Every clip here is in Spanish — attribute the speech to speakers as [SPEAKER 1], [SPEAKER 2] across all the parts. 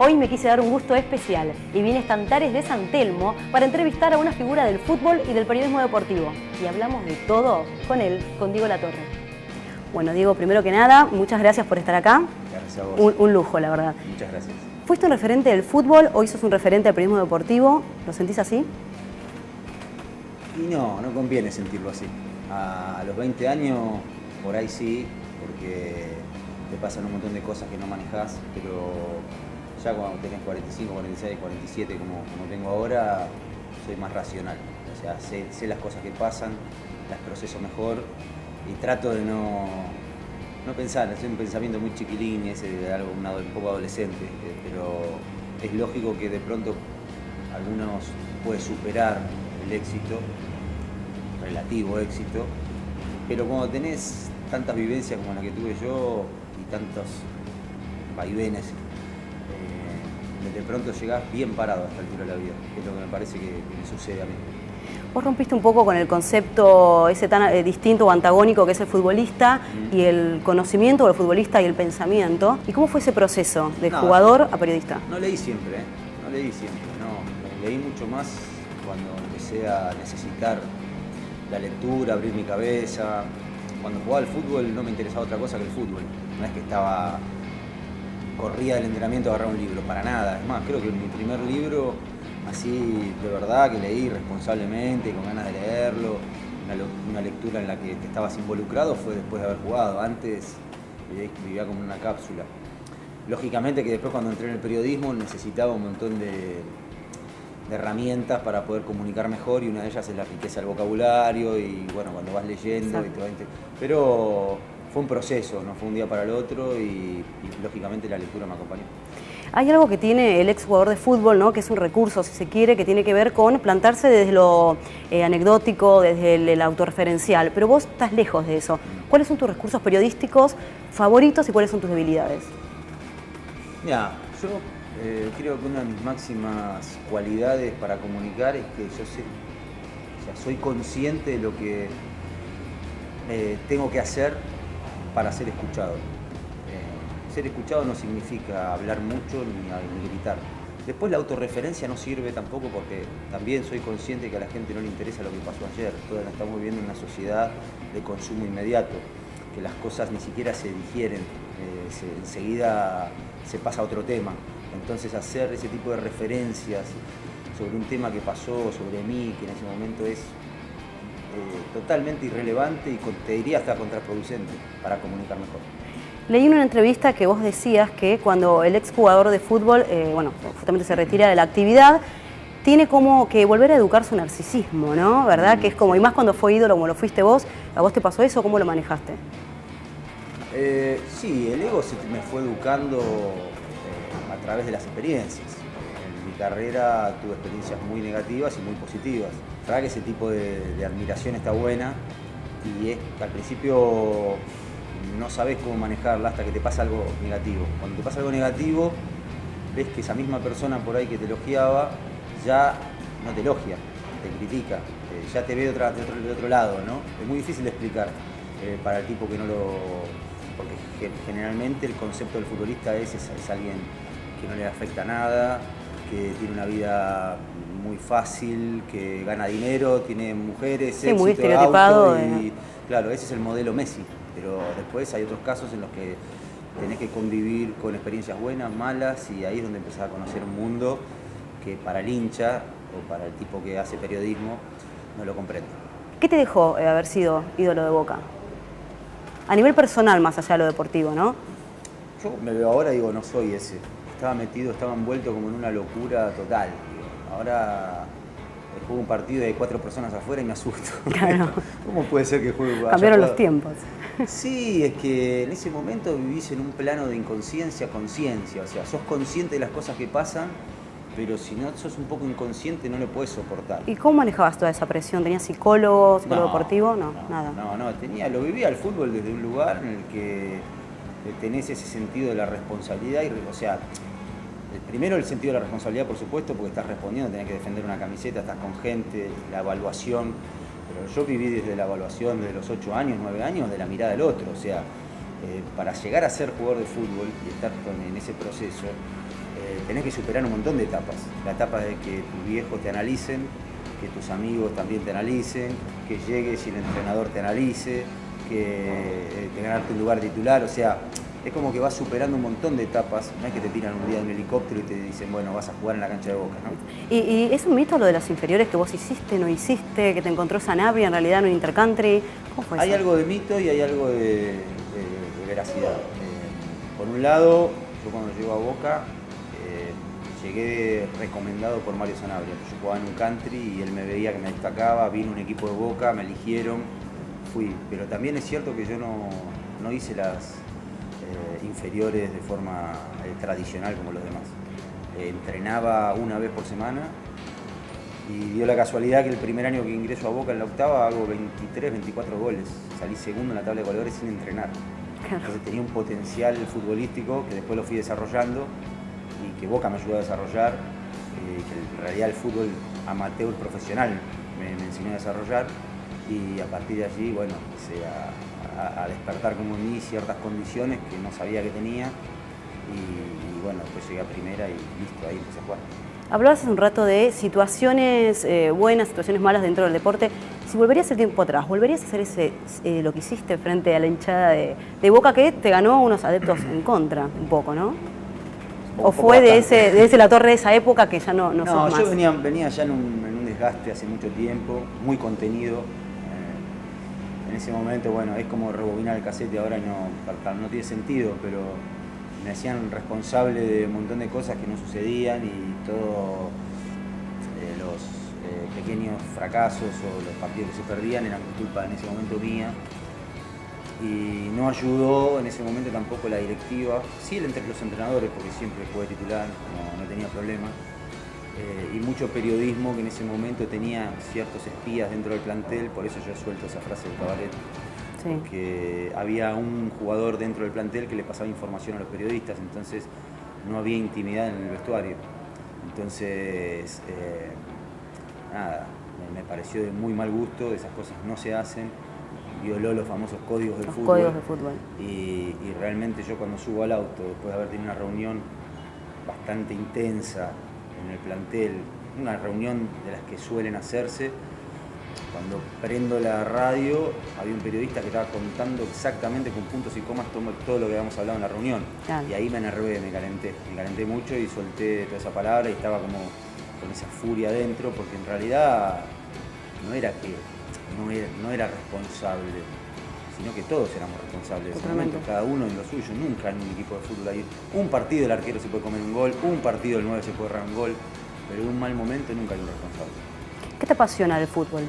[SPEAKER 1] Hoy me quise dar un gusto especial y vine a Estantares de San Telmo para entrevistar a una figura del fútbol y del periodismo deportivo. Y hablamos de todo con él, con Diego Latorre. Bueno, Diego, primero que nada, muchas gracias por estar acá.
[SPEAKER 2] Gracias a vos.
[SPEAKER 1] Un lujo, la verdad.
[SPEAKER 2] Muchas gracias.
[SPEAKER 1] ¿Fuiste un referente del fútbol? Hoy sos un referente del periodismo deportivo. ¿Lo sentís así?
[SPEAKER 2] Y no conviene sentirlo así. A los 20 años, por ahí sí, porque te pasan un montón de cosas que no manejás, pero ya cuando tenés 45, 46, 47, como tengo ahora, soy más racional. O sea, sé las cosas que pasan, las proceso mejor y trato de no pensar, es un pensamiento muy chiquilín, ese de algo un poco adolescente, pero es lógico que de pronto algunos puede superar el éxito, relativo éxito, pero cuando tenés tantas vivencias como la que tuve yo y tantos vaivenes, de pronto llegás bien parado a esta altura de la vida, que es lo que me parece que me sucede a mí.
[SPEAKER 1] Vos rompiste un poco con el concepto ese tan distinto o antagónico que es el futbolista y el conocimiento del futbolista y el pensamiento. ¿Y cómo fue ese proceso de jugador a periodista?
[SPEAKER 2] No leí siempre, leí mucho más cuando empecé a necesitar la lectura, abrir mi cabeza. Cuando jugaba al fútbol no me interesaba otra cosa que el fútbol. No es que corría del entrenamiento a agarrar un libro, para nada. Es más, creo que mi primer libro, así de verdad, que leí responsablemente, con ganas de leerlo, una lectura en la que estabas involucrado, fue después de haber jugado. Antes vivía como una cápsula. Lógicamente que después cuando entré en el periodismo necesitaba un montón de herramientas para poder comunicar mejor, y una de ellas es la riqueza del vocabulario y bueno, cuando vas leyendo y pero fue un proceso, no fue un día para el otro y lógicamente la lectura me acompañó.
[SPEAKER 1] Hay algo que tiene el ex jugador de fútbol, ¿no? Que es un recurso, si se quiere, que tiene que ver con plantarse desde lo anecdótico, desde el autorreferencial, pero vos estás lejos de eso. ¿Cuáles son tus recursos periodísticos favoritos y cuáles son tus debilidades?
[SPEAKER 2] Mira, yo creo que una de mis máximas cualidades para comunicar es que soy consciente de lo que tengo que hacer para ser escuchado. Ser escuchado no significa hablar mucho ni gritar. Después la autorreferencia no sirve tampoco, porque también soy consciente que a la gente no le interesa lo que pasó ayer. Todos estamos viviendo en una sociedad de consumo inmediato, que las cosas ni siquiera se digieren, enseguida se pasa a otro tema. Entonces hacer ese tipo de referencias sobre un tema que pasó, sobre mí, que en ese momento es totalmente irrelevante y te diría hasta contraproducente para comunicar mejor.
[SPEAKER 1] Leí en una entrevista que vos decías que cuando el exjugador de fútbol, justamente se retira de la actividad, tiene como que volver a educar su narcisismo, ¿no? ¿Verdad? Que es como, y más cuando fue ídolo como lo fuiste vos, ¿a vos te pasó eso? ¿Cómo lo manejaste?
[SPEAKER 2] Sí, el ego me fue educando a través de las experiencias. En mi carrera tuve experiencias muy negativas y muy positivas. La verdad que ese tipo de admiración está buena y es que al principio no sabes cómo manejarla hasta que te pasa algo negativo. Cuando te pasa algo negativo, ves que esa misma persona por ahí que te elogiaba ya no te elogia, te critica, ya te ve de otro lado, ¿no? Es muy difícil de explicar para el tipo que no lo... Porque generalmente el concepto del futbolista es alguien que no le afecta nada, que tiene una vida muy fácil, que gana dinero, tiene mujeres,
[SPEAKER 1] sí,
[SPEAKER 2] éxito,
[SPEAKER 1] muy estereotipado,
[SPEAKER 2] auto y claro, ese es el modelo Messi. Pero después hay otros casos en los que tenés que convivir con experiencias buenas, malas, y ahí es donde empezás a conocer un mundo que para el hincha o para el tipo que hace periodismo no lo comprende.
[SPEAKER 1] ¿Qué te dejó haber sido ídolo de Boca? A nivel personal, más allá de lo deportivo, ¿no?
[SPEAKER 2] Yo me veo ahora y digo, no soy ese. Estaba envuelto como en una locura total. Ahora juego un partido y hay 4 personas afuera y me asusto.
[SPEAKER 1] Claro.
[SPEAKER 2] ¿Cómo puede ser que juegue?
[SPEAKER 1] Cambiaron los tiempos.
[SPEAKER 2] Sí, es que en ese momento vivís en un plano de inconsciencia, conciencia. O sea, sos consciente de las cosas que pasan, pero si no sos un poco inconsciente no lo podés soportar.
[SPEAKER 1] ¿Y cómo manejabas toda esa presión? ¿Tenías psicólogo deportivo? No, nada.
[SPEAKER 2] No, lo vivía el fútbol desde un lugar en el que tenés ese sentido de la responsabilidad. O sea, primero el sentido de la responsabilidad, por supuesto, porque estás respondiendo, tenés que defender una camiseta, estás con gente, la evaluación. Pero yo viví desde la evaluación de los 8 años, 9 años, de la mirada del otro. O sea, para llegar a ser jugador de fútbol y estar en ese proceso, tenés que superar un montón de etapas. La etapa de que tus viejos te analicen, que tus amigos también te analicen, que llegues y el entrenador te analice, que te ganarte un lugar titular, o sea, es como que vas superando un montón de etapas, no es que te tiran un día en un helicóptero y te dicen, bueno, vas a jugar en la cancha de Boca, ¿no?
[SPEAKER 1] ¿Y es un mito lo de las inferiores que vos hiciste, no hiciste, que te encontró Sanabria en realidad en un intercountry? ¿Cómo fue eso?
[SPEAKER 2] Hay algo de mito y hay algo de veracidad. Por un lado, yo cuando llego a Boca, llegué recomendado por Mario Sanabria. Yo jugaba en un country y él me veía que me destacaba, vino un equipo de Boca, me eligieron, fui. Pero también es cierto que yo no hice las inferiores de forma tradicional como los demás. Entrenaba una vez por semana y dio la casualidad que el primer año que ingreso a Boca en la octava hago 23, 24 goles. Salí segundo en la tabla de goleadores sin entrenar. Entonces tenía un potencial futbolístico que después lo fui desarrollando y que Boca me ayudó a desarrollar, que en realidad el fútbol amateur profesional me enseñó a desarrollar y a partir de allí, bueno, empecé a despertar como en mí ciertas condiciones que no sabía que tenía y bueno, después llegué a primera y listo, ahí empecé a jugar.
[SPEAKER 1] Hablabas hace un rato de situaciones buenas, situaciones malas dentro del deporte. Si volverías el tiempo atrás, ¿volverías a hacer lo que hiciste frente a la hinchada de Boca que te ganó unos adeptos en contra, un poco, ¿no? ¿O fue de ese La Torre de esa época que ya no sos más?
[SPEAKER 2] No, yo venía ya en un desgaste hace mucho tiempo, muy contenido. En ese momento, bueno, es como rebobinar el cassette, ahora no tiene sentido, pero me hacían responsable de un montón de cosas que no sucedían y todos los pequeños fracasos o los partidos que se perdían eran culpa en ese momento mía. Y no ayudó en ese momento tampoco la directiva, sí entre los entrenadores, porque siempre jugué titular, no tenía problema, y mucho periodismo que en ese momento tenía ciertos espías dentro del plantel, por eso yo suelto esa frase de Cabaret, sí. Porque había un jugador dentro del plantel que le pasaba información a los periodistas, entonces no había intimidad en el vestuario. Entonces, nada, me pareció de muy mal gusto, esas cosas no se hacen. Violó los famosos códigos del fútbol.
[SPEAKER 1] Códigos de fútbol.
[SPEAKER 2] Y realmente yo cuando subo al auto, después de haber tenido una reunión bastante intensa en el plantel, una reunión de las que suelen hacerse, cuando prendo la radio había un periodista que estaba contando exactamente con puntos y comas todo lo que habíamos hablado en la reunión. Claro. Y ahí me enervé, me calenté mucho y solté toda esa palabra y estaba como con esa furia adentro, porque en realidad no era que no era responsable, sino que todos éramos responsables de ese momento, cada uno en lo suyo. Nunca en un equipo de fútbol hay un partido el arquero se puede comer un gol, un partido el 9 se puede errar un gol, pero en un mal momento nunca hay un responsable.
[SPEAKER 1] ¿Qué te apasiona del fútbol?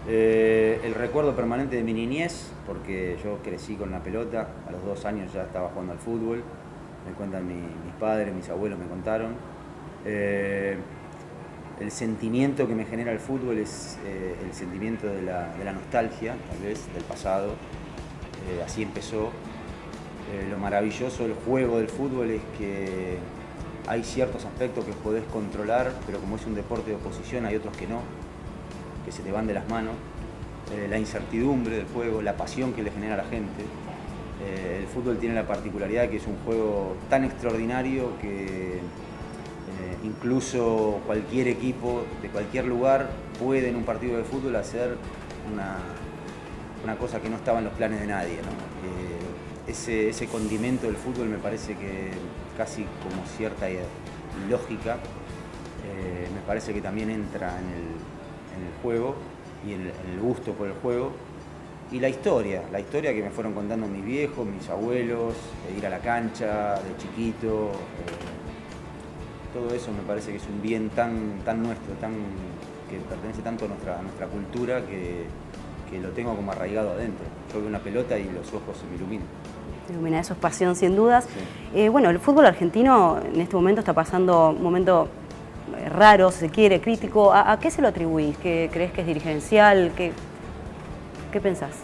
[SPEAKER 2] El recuerdo permanente de mi niñez, porque yo crecí con la pelota, a los 2 años ya estaba jugando al fútbol, me cuentan mis padres, mis abuelos me contaron. El sentimiento que me genera el fútbol es el sentimiento de la nostalgia, tal vez, del pasado. Así empezó. Lo maravilloso del juego del fútbol es que hay ciertos aspectos que podés controlar, pero como es un deporte de oposición hay otros que no, que se te van de las manos. La incertidumbre del juego, la pasión que le genera a la gente. El fútbol tiene la particularidad que es un juego tan extraordinario que incluso cualquier equipo de cualquier lugar puede en un partido de fútbol hacer una cosa que no estaba en los planes de nadie, ¿no? Ese condimento del fútbol me parece que casi como cierta lógica, me parece que también entra en el juego y en el gusto por el juego. Y la historia que me fueron contando mis viejos, mis abuelos, de ir a la cancha de chiquito. Todo eso me parece que es un bien tan nuestro, que pertenece tanto a nuestra cultura que lo tengo como arraigado adentro. Yo veo una pelota y los ojos se me iluminan.
[SPEAKER 1] Ilumina, eso es pasión sin dudas. Sí. Bueno, el fútbol argentino en este momento está pasando un momento raro, si se quiere, crítico. ¿A qué se lo atribuís? ¿Qué crees que es dirigencial? ¿Qué pensás?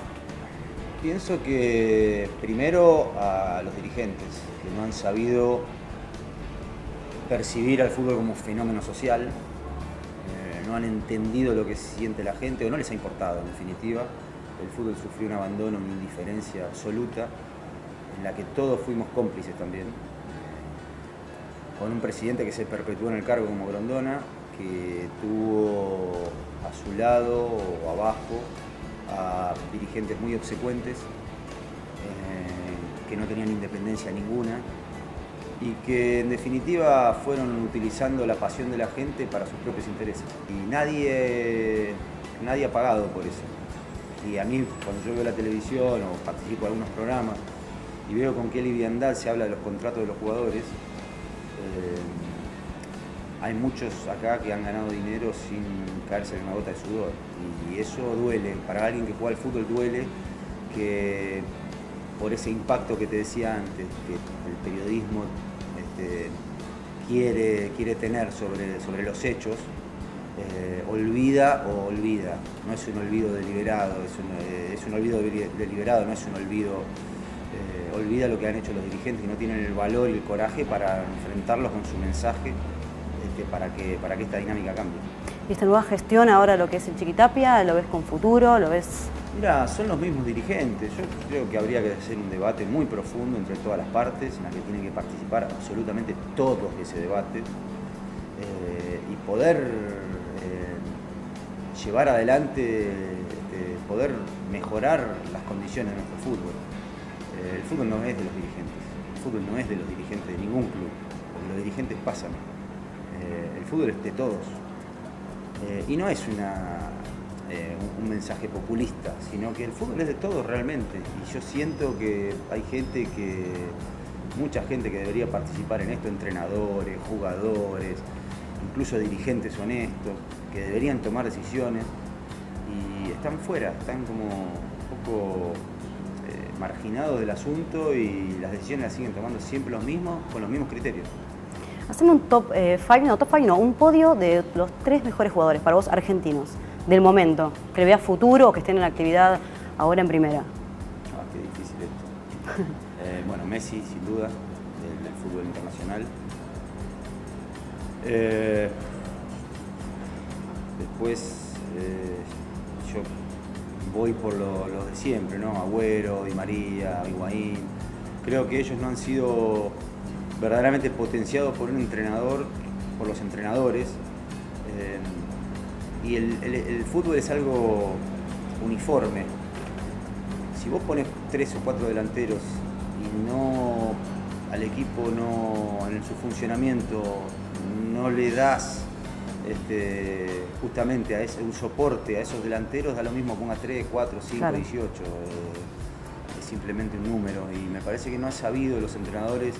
[SPEAKER 2] Pienso que primero a los dirigentes, que no han sabido percibir al fútbol como fenómeno social, no han entendido lo que siente la gente o no les ha importado en definitiva. El fútbol sufrió un abandono, una indiferencia absoluta en la que todos fuimos cómplices también. con un presidente que se perpetuó en el cargo como Grondona, que tuvo a su lado o abajo a dirigentes muy obsecuentes, que no tenían independencia ninguna y que en definitiva fueron utilizando la pasión de la gente para sus propios intereses. Y nadie ha pagado por eso. Y a mí, cuando yo veo la televisión o participo en algunos programas y veo con qué liviandad se habla de los contratos de los jugadores, hay muchos acá que han ganado dinero sin caerse en una gota de sudor. Y eso duele. Para alguien que juega al fútbol duele que por ese impacto que te decía antes, que el periodismo quiere tener sobre los hechos, olvida. No es un olvido deliberado, es un olvido deliberado, no es un olvido. Olvida lo que han hecho los dirigentes y no tienen el valor y el coraje para enfrentarlos con su mensaje para que esta dinámica cambie.
[SPEAKER 1] ¿Y esta nueva gestión ahora lo que es el Chiquitapia, lo ves con futuro, lo ves...?
[SPEAKER 2] Mira, son los mismos dirigentes. Yo creo que habría que hacer un debate muy profundo entre todas las partes, en la que tienen que participar absolutamente todos de ese debate y poder llevar adelante, poder mejorar las condiciones de nuestro fútbol. El fútbol no es de los dirigentes, el fútbol no es de los dirigentes de ningún club, porque los dirigentes pasan. El fútbol es de todos. Y no es un mensaje populista, sino que el fútbol es de todos realmente. Y yo siento que hay mucha gente que debería participar en esto, entrenadores, jugadores, incluso dirigentes honestos, que deberían tomar decisiones y están fuera, están como un poco marginados del asunto y las decisiones las siguen tomando siempre los mismos, con los mismos criterios.
[SPEAKER 1] Hacemos un top 5, un podio de los 3 mejores jugadores para vos argentinos, del momento, que le veas futuro o que estén en la actividad ahora en primera.
[SPEAKER 2] Qué difícil esto. Bueno, Messi, sin duda, del fútbol internacional. Después, yo voy por los de siempre, ¿no? Agüero, Di María, Higuaín. Creo que ellos no han sido verdaderamente potenciados por un entrenador, por los entrenadores. Y el fútbol es algo uniforme. Si vos pones 3 o 4 delanteros y al equipo en su funcionamiento no le das justamente un soporte a esos delanteros, da lo mismo que ponga 3, 4, 5, claro. 18. Es simplemente un número y me parece que no han sabido los entrenadores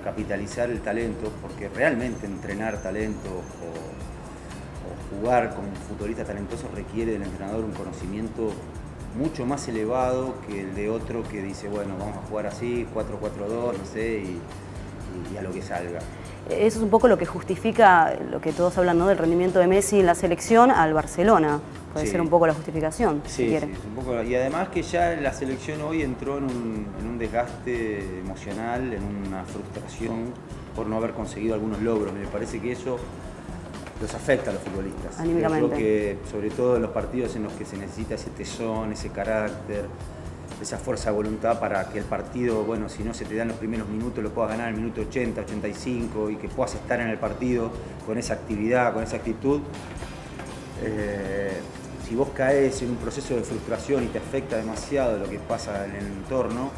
[SPEAKER 2] capitalizar el talento, porque realmente entrenar talento o jugar con futbolistas talentosos requiere del entrenador un conocimiento mucho más elevado que el de otro que dice, bueno, vamos a jugar así, 4-4-2, no sé, y a lo que salga.
[SPEAKER 1] Eso es un poco lo que justifica lo que todos hablan, ¿no?, del rendimiento de Messi en la selección al Barcelona. Puede ser un poco la justificación, si quiere.
[SPEAKER 2] Sí, es un poco, y además que ya la selección hoy entró en un desgaste emocional, en una frustración por no haber conseguido algunos logros. Me parece que eso los afecta a los futbolistas.
[SPEAKER 1] Anímicamente.
[SPEAKER 2] Creo que sobre todo en los partidos en los que se necesita ese tesón, ese carácter, esa fuerza de voluntad para que el partido, bueno, si no se te dan los primeros minutos, lo puedas ganar en el minuto 80, 85 y que puedas estar en el partido con esa actividad, con esa actitud. Si vos caes en un proceso de frustración y te afecta demasiado lo que pasa en el entorno,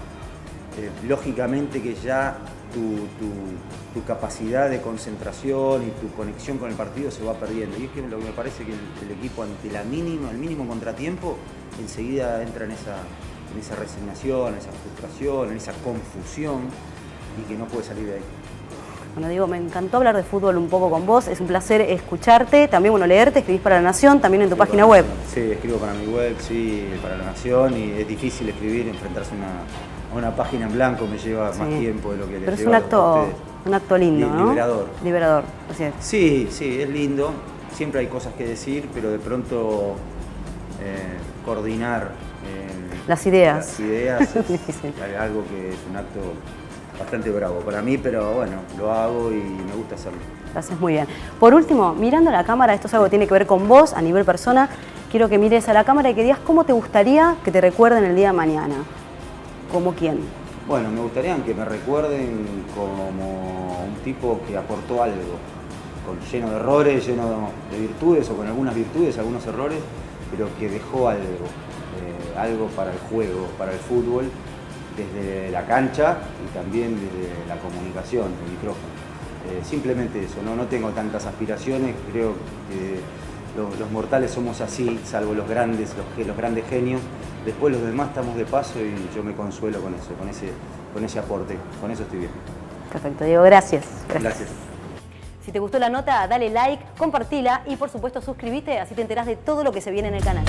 [SPEAKER 2] lógicamente que ya tu capacidad de concentración y tu conexión con el partido se va perdiendo. Y es que lo que me parece que el equipo ante el mínimo contratiempo enseguida entra en esa resignación, en esa frustración, en esa confusión y que no puede salir de ahí.
[SPEAKER 1] Bueno, Diego, me encantó hablar de fútbol un poco con vos, es un placer escucharte, también leerte, escribís para La Nación, también en tu página web.
[SPEAKER 2] Sí, escribo para mi web, sí, para La Nación, y es difícil escribir, enfrentarse a una página en blanco me lleva más tiempo de lo que les lleva.
[SPEAKER 1] Pero es un acto lindo, ¿no?
[SPEAKER 2] Liberador.
[SPEAKER 1] Liberador, así es.
[SPEAKER 2] Sí, es lindo, siempre hay cosas que decir, pero de pronto coordinar
[SPEAKER 1] las ideas
[SPEAKER 2] es difícil. Algo que es un acto bastante bravo para mí, pero bueno, lo hago y me gusta hacerlo.
[SPEAKER 1] Lo haces muy bien. Por último, mirando a la cámara, esto es algo que tiene que ver con vos a nivel persona, quiero que mires a la cámara y que digas cómo te gustaría que te recuerden el día de mañana. ¿Cómo quién?
[SPEAKER 2] Bueno, me gustaría que me recuerden como un tipo que aportó algo, lleno de errores, lleno de virtudes o con algunas virtudes, algunos errores, pero que dejó algo para el juego, para el fútbol, desde la cancha y también desde la comunicación, el micrófono. Simplemente eso, no tengo tantas aspiraciones, creo que los mortales somos así, salvo los grandes genios. Después los demás estamos de paso y yo me consuelo con eso, con ese aporte, con eso estoy bien.
[SPEAKER 1] Perfecto, Diego, gracias.
[SPEAKER 2] Gracias.
[SPEAKER 1] Si te gustó la nota, dale like, compartila y por supuesto suscríbete, así te enterás de todo lo que se viene en el canal.